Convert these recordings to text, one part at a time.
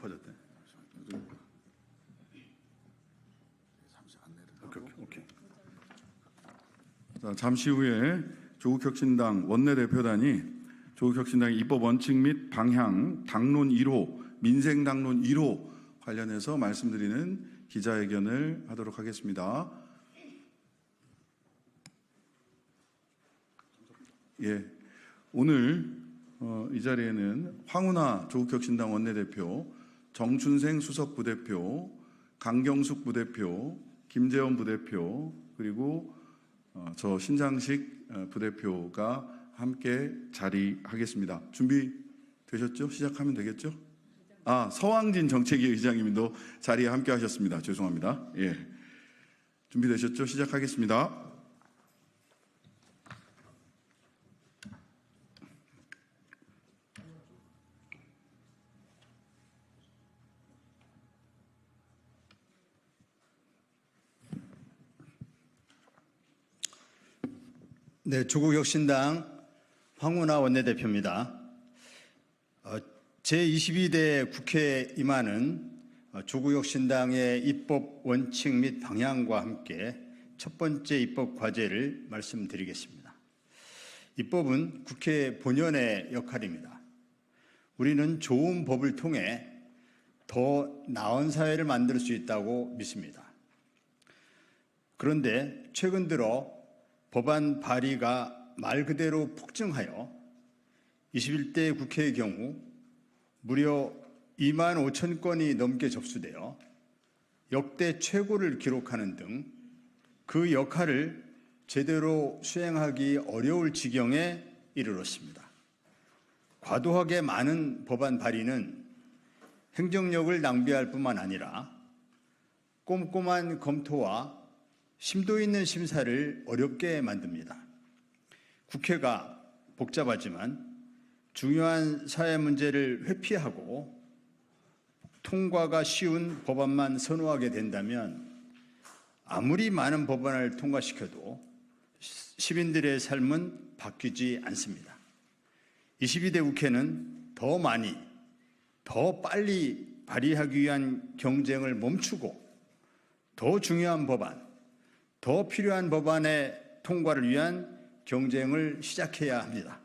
높아졌대. 잠시 안내를 하고. 오케이. 자, 잠시 후에 조국혁신당 원내대표단이 조국혁신당의 입법 원칙 및 방향 당론 1호, 민생 당론 1호 관련해서 말씀드리는 기자회견을 하도록 하겠습니다. 예, 오늘 이 자리에는 황운하 조국혁신당 원내대표, 정춘생 수석부대표, 강경숙 부대표, 김재원 부대표, 그리고 저 신장식 부대표가 함께 자리하겠습니다. 준비되셨죠? 시작하면 되겠죠? 서왕진 정책위 의장님도 자리에 함께 하셨습니다. 죄송합니다. 예, 준비되셨죠? 시작하겠습니다. 네, 조국혁신당 황운하 원내대표입니다. 제22대 국회에 임하는 조국혁신당의 입법 원칙 및 방향과 함께 첫 번째 입법 과제를 말씀드리겠습니다. 입법은 국회 본연의 역할입니다. 우리는 좋은 법을 통해 더 나은 사회를 만들 수 있다고 믿습니다. 그런데 최근 들어 법안 발의가 말 그대로 폭증하여 21대 국회의 경우 무려 2만 5천 건이 넘게 접수되어 역대 최고를 기록하는 등 그 역할을 제대로 수행하기 어려울 지경에 이르렀습니다. 과도하게 많은 법안 발의는 행정력을 낭비할 뿐만 아니라 꼼꼼한 검토와 심도 있는 심사를 어렵게 만듭니다. 국회가 복잡하지만 중요한 사회 문제를 회피하고 통과가 쉬운 법안만 선호하게 된다면 아무리 많은 법안을 통과시켜도 시민들의 삶은 바뀌지 않습니다. 22대 국회는 더 많이, 더 빨리 발의하기 위한 경쟁을 멈추고 더 중요한 법안, 더 필요한 법안의 통과를 위한 경쟁을 시작해야 합니다.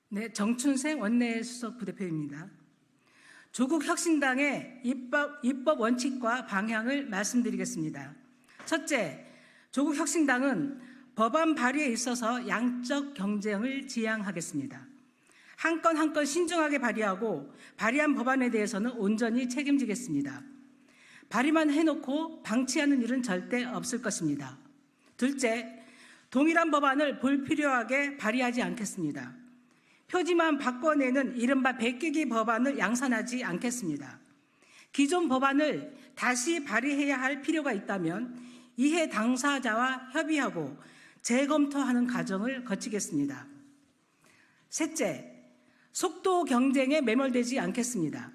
네, 정춘생 원내수석 부대표입니다. 조국혁신당의 입법 원칙과 방향을 말씀드리겠습니다. 첫째, 조국혁신당은 법안 발의에 있어서 양적 경쟁을 지향하겠습니다. 한 건 한 건 신중하게 발의하고 발의한 법안에 대해서는 온전히 책임지겠습니다. 발의만 해놓고 방치하는 일은 절대 없을 것입니다. 둘째, 동일한 법안을 불필요하게 발의하지 않겠습니다. 표지만 바꿔내는 이른바 베끼기 법안을 양산하지 않겠습니다. 기존 법안을 다시 발의해야 할 필요가 있다면 이해 당사자와 협의하고 재검토하는 과정을 거치겠습니다. 셋째, 속도 경쟁에 매몰되지 않겠습니다.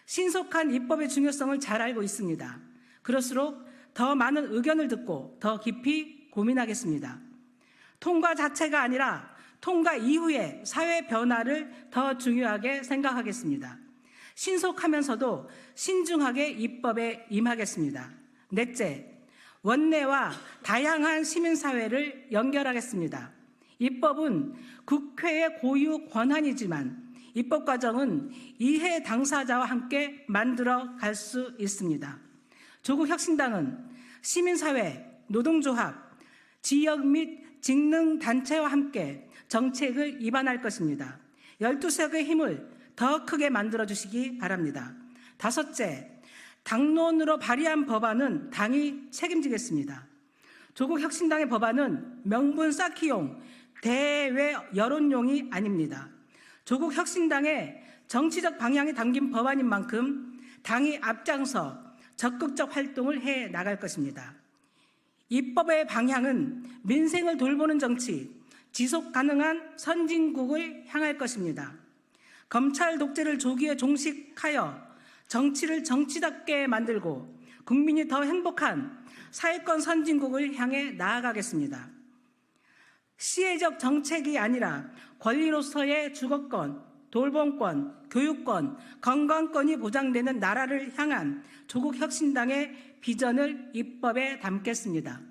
신속한 입법의 중요성을 잘 알고 있습니다. 그럴수록 더 많은 의견을 듣고 더 깊이 고민하겠습니다. 통과 자체가 아니라 통과 이후의 사회 변화를 더 중요하게 생각하겠습니다. 신속하면서도 신중하게 입법에 임하겠습니다. 넷째, 원내와 다양한 시민사회를 연결하겠습니다. 입법은 국회의 고유 권한이지만 입법 과정은 이해 당사자와 함께 만들어 갈 수 있습니다. 조국혁신당은 시민사회, 노동조합, 지역 및 직능단체와 함께 정책을 입안할 것입니다. 12석의 힘을 더 크게 만들어 주시기 바랍니다. 다섯째, 당론으로 발의한 법안은 당이 책임지겠습니다. 조국혁신당의 법안은 명분 쌓기용, 대외 여론용이 아닙니다. 조국혁신당의 정치적 방향이 담긴 법안인 만큼 당이 앞장서 적극적 활동을 해 나갈 것입니다. 입법의 방향은 민생을 돌보는 정치, 지속 가능한 선진국을 향할 것입니다. 검찰 독재를 조기에 종식하여 정치를 정치답게 만들고 국민이 더 행복한 사회권 선진국을 향해 나아가겠습니다. 시혜적 정책이 아니라 권리로서의 주거권, 돌봄권, 교육권, 건강권이 보장되는 나라를 향한 조국 혁신당의 비전을 입법에 담겠습니다.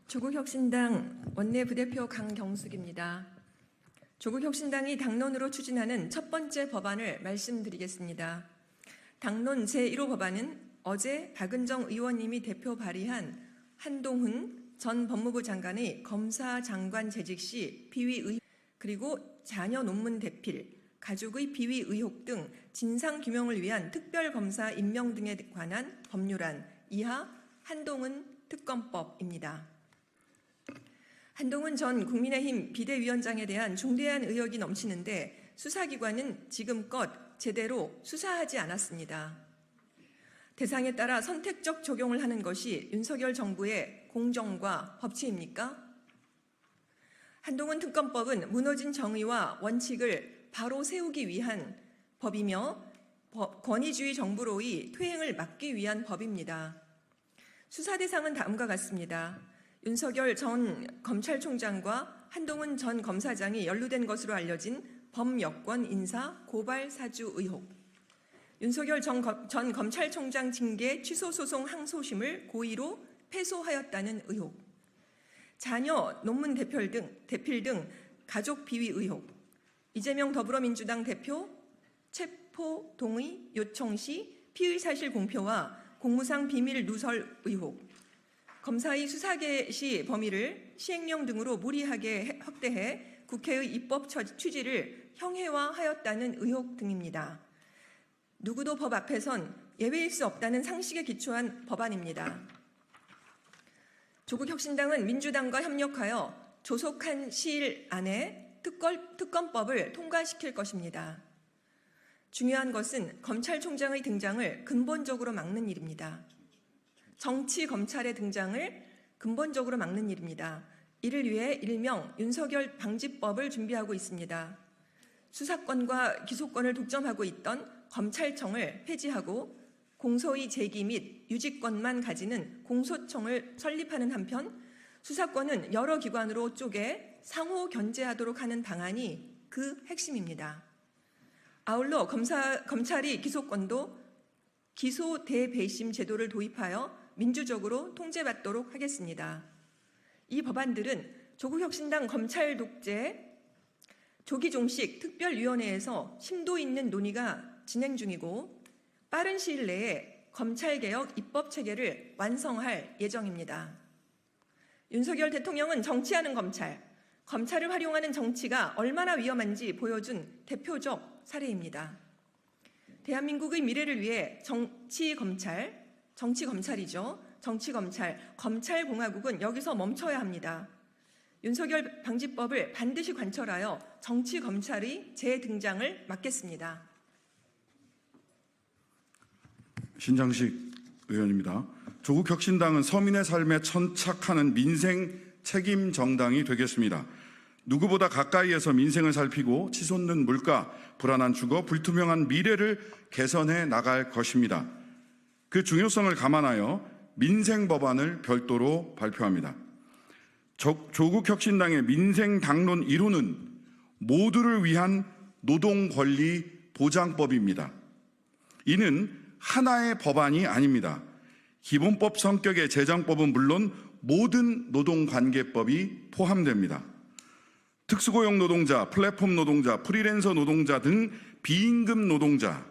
조국혁신당 원내부대표 강경숙입니다. 조국혁신당이 당론으로 추진하는 첫 번째 법안을 말씀드리겠습니다. 당론 제1호 법안은 어제 박은정 의원님이 대표 발의한 한동훈 전 법무부 장관의 검사장관 재직 시 비위 의혹 그리고 자녀 논문 대필, 가족의 비위 의혹 등 진상규명을 위한 특별검사 임명 등에 관한 법률안 이하 한동훈 특검법입니다. 한동훈 전 국민의힘 비대위원장에 대한 중대한 의혹이 넘치는데 수사기관은 지금껏 제대로 수사하지 않았습니다. 대상에 따라 선택적 적용을 하는 것이 윤석열 정부의 공정과 법치입니까? 한동훈 특검법은 무너진 정의와 원칙을 바로 세우기 위한 법이며 권위주의 정부로의 퇴행을 막기 위한 법입니다. 수사 대상은 다음과 같습니다. 윤석열 전 검찰총장과 한동훈 전 검사장이 연루된 것으로 알려진 범여권 인사 고발 사주 의혹, 윤석열 전 검찰총장 징계 취소 소송 항소심을 고의로 패소하였다는 의혹, 자녀 논문 대필 등 가족 비위 의혹, 이재명 더불어민주당 대표 체포 동의 요청 시 피의 사실 공표와 공무상 비밀 누설 의혹, 검사의 수사 개시 범위를 시행령 등으로 무리하게 확대해 국회의 입법 취지를 형해화하였다는 의혹 등입니다. 누구도 법 앞에선 예외일 수 없다는 상식에 기초한 법안입니다. 조국혁신당은 민주당과 협력하여 조속한 시일 안에 특검법을 통과시킬 것입니다. 중요한 것은 검찰총장의 등장을 근본적으로 막는 일입니다. 정치 검찰의 등장을 근본적으로 막는 일입니다. 이를 위해 일명 윤석열 방지법을 준비하고 있습니다. 수사권과 기소권을 독점하고 있던 검찰청을 폐지하고 공소의 제기 및 유지권만 가지는 공소청을 설립하는 한편 수사권은 여러 기관으로 쪼개 상호 견제하도록 하는 방안이 그 핵심입니다. 아울러 검찰이 기소권도 기소 대배심 제도를 도입하여 민주적으로 통제받도록 하겠습니다. 이 법안들은 조국혁신당 검찰 독재 조기 종식 특별위원회에서 심도 있는 논의가 진행 중이고 빠른 시일 내에 검찰개혁 입법체계를 완성할 예정입니다. 윤석열 대통령은 정치하는 검찰을 활용하는 정치가 얼마나 위험한지 보여준 대표적 사례입니다. 대한민국의 미래를 위해 검찰공화국은 여기서 멈춰야 합니다. 윤석열 방지법을 반드시 관철하여 정치검찰의 재등장을 막겠습니다. 신장식 의원입니다. 조국혁신당은 서민의 삶에 천착하는 민생 책임 정당이 되겠습니다. 누구보다 가까이에서 민생을 살피고 치솟는 물가, 불안한 주거, 불투명한 미래를 개선해 나갈 것입니다. 그 중요성을 감안하여 민생 법안을 별도로 발표합니다. 조국혁신당의 민생 당론 1호는 모두를 위한 노동권리 보장법입니다. 이는 하나의 법안이 아닙니다. 기본법 성격의 재정법은 물론 모든 노동관계법이 포함됩니다. 특수고용 노동자, 플랫폼 노동자, 프리랜서 노동자 등 비임금 노동자,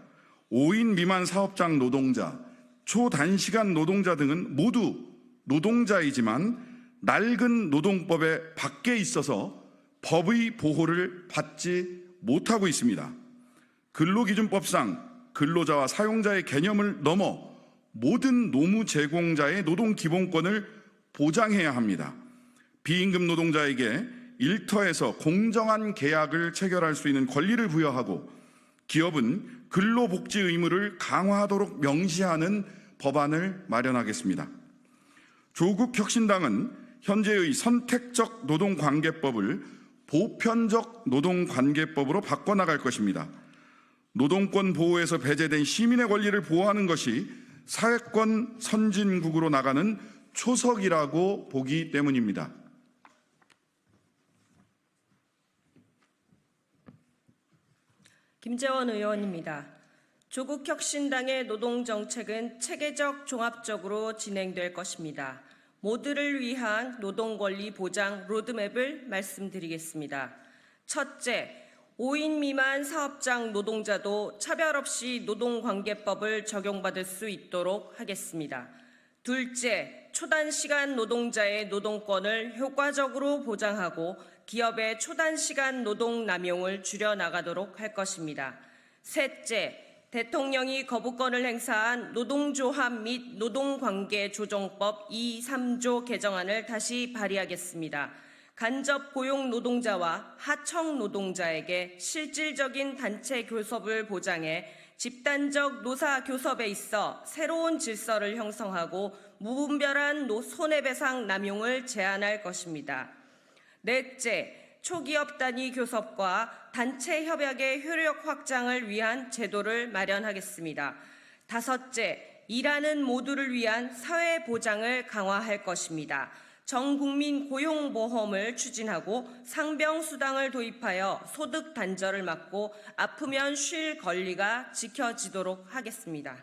5인 미만 사업장 노동자, 초단시간 노동자 등은 모두 노동자이지만 낡은 노동법의 밖에 있어서 법의 보호를 받지 못하고 있습니다. 근로기준법상 근로자와 사용자의 개념을 넘어 모든 노무 제공자의 노동 기본권을 보장해야 합니다. 비임금 노동자에게 일터에서 공정한 계약을 체결할 수 있는 권리를 부여하고 기업은 근로복지 의무를 강화하도록 명시하는 법안을 마련하겠습니다. 조국혁신당은 현재의 선택적 노동관계법을 보편적 노동관계법으로 바꿔나갈 것입니다. 노동권 보호에서 배제된 시민의 권리를 보호하는 것이 사회권 선진국으로 나가는 초석이라고 보기 때문입니다. 김재원 의원입니다. 조국혁신당의 노동정책은 체계적 종합적으로 진행될 것입니다. 모두를 위한 노동권리 보장 로드맵을 말씀드리겠습니다. 첫째, 5인 미만 사업장 노동자도 차별 없이 노동관계법을 적용받을 수 있도록 하겠습니다. 둘째, 초단시간 노동자의 노동권을 효과적으로 보장하고 기업의 초단시간 노동 남용을 줄여나가도록 할 것입니다. 셋째, 대통령이 거부권을 행사한 노동조합 및 노동관계조정법 2, 3조 개정안을 다시 발의하겠습니다. 간접 고용 노동자와 하청 노동자에게 실질적인 단체 교섭을 보장해 집단적 노사 교섭에 있어 새로운 질서를 형성하고 무분별한 손해배상 남용을 제한할 것입니다. 넷째, 초기업 단위 교섭과 단체 협약의 효력 확장을 위한 제도를 마련하겠습니다. 다섯째, 일하는 모두를 위한 사회 보장을 강화할 것입니다. 전 국민 고용보험을 추진하고 상병수당을 도입하여 소득 단절을 막고 아프면 쉴 권리가 지켜지도록 하겠습니다.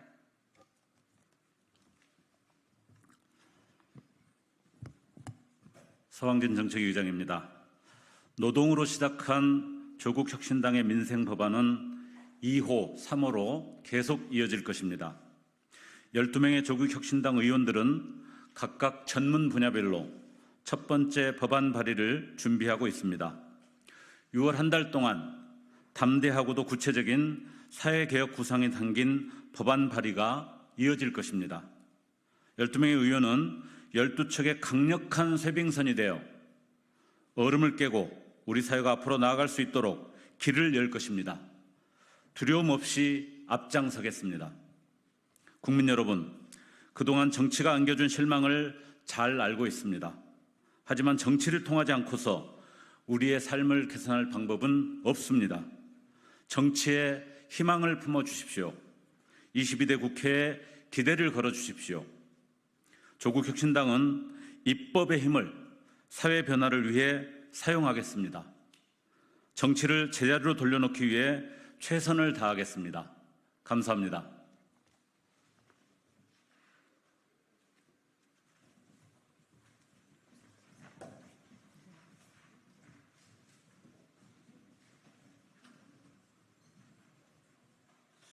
서왕진 정책위 의장입니다. 노동으로 시작한 조국혁신당의 민생법안은 2호, 3호로 계속 이어질 것입니다. 12명의 조국혁신당 의원들은 각각 전문 분야별로 첫 번째 법안 발의를 준비하고 있습니다. 6월 한 달 동안 담대하고도 구체적인 사회개혁 구상이 담긴 법안 발의가 이어질 것입니다. 12명의 의원은 12척의 강력한 쇄빙선이 되어 얼음을 깨고 우리 사회가 앞으로 나아갈 수 있도록 길을 열 것입니다. 두려움 없이 앞장서겠습니다. 국민 여러분, 그동안 정치가 안겨준 실망을 잘 알고 있습니다. 하지만 정치를 통하지 않고서 우리의 삶을 개선할 방법은 없습니다. 정치에 희망을 품어주십시오. 22대 국회에 기대를 걸어주십시오. 조국혁신당은 입법의 힘을 사회 변화를 위해 사용하겠습니다. 정치를 제자리로 돌려놓기 위해 최선을 다하겠습니다. 감사합니다.